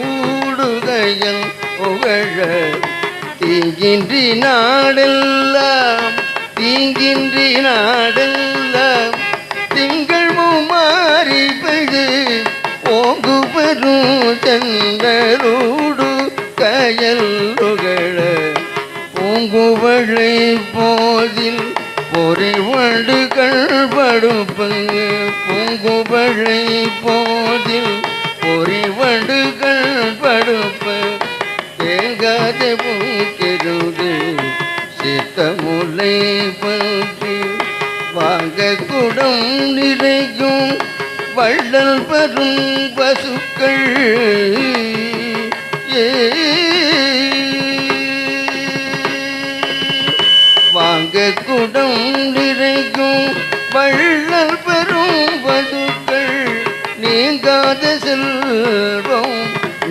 தன்னூடுகையல் புகழ தீங்கின்றி நாடெல்லாம் தீங்கின்றி நாடெல்லாம் திங்கள் மாறி பெய்து ஓங்கு பெரும் தன்னூடு கயல் புகழ பூங்குவளை போதில் பொறி வண்டுகள் படுப்பு பூங்குவளை போதில் பொறி வண்டுகள் படுப்பு தேங்காத பூக்கிறது சித்தமுலை பற்றி வாங்க குடம் நிறைக்கும் வள்ளல் பெறும் பசுக்கள் வாங்க குடம் நிறைக்கும் வள்ளல் பெறும் பசுக்கள் நீங்காத செல்வம்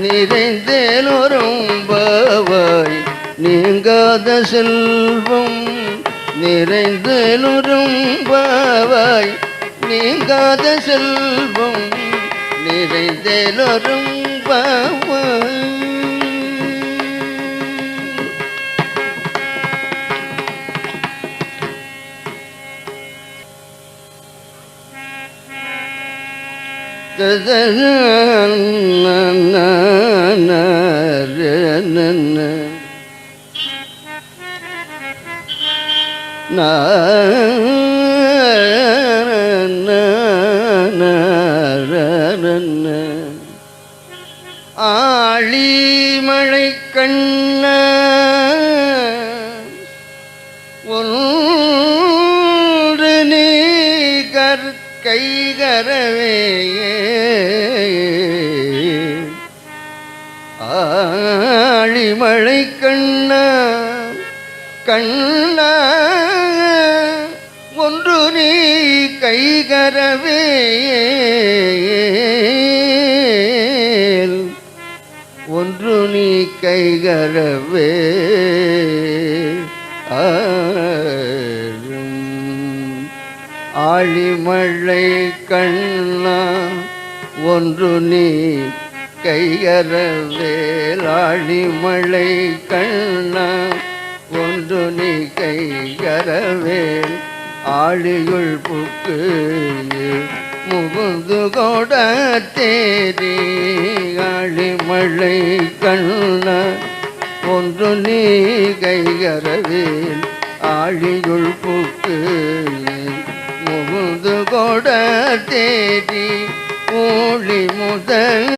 நிறைந்தேலோரும் பாவாய் நீங்காத செல்வம் நிறைந்தேலோரும் பாவாய் நீங்காத செல்வம் நிறைந்தேலோரும் பாவாய். ஆழிமழை கண்ண ஒன்று நீ கைகரவே ஆழிமழை கண்ண கண்ண ஒன்று நீ கைகரவே ஒன்று நீ கைகரவே ஆழிமழை கண்ணா ஒன்று நீ கைகரவேல் ஆழிமழை கண்ணா ஒன்று நீ கைகரவேல் ஆழியுள் புக்கு முகுந்து கொட தேரி ஆழிமழை கண்ணா ஒன்று நீ கைகரவேல் ஆழியுள் புக்கு முகுந்து கொட தேரி ஊழி முதல்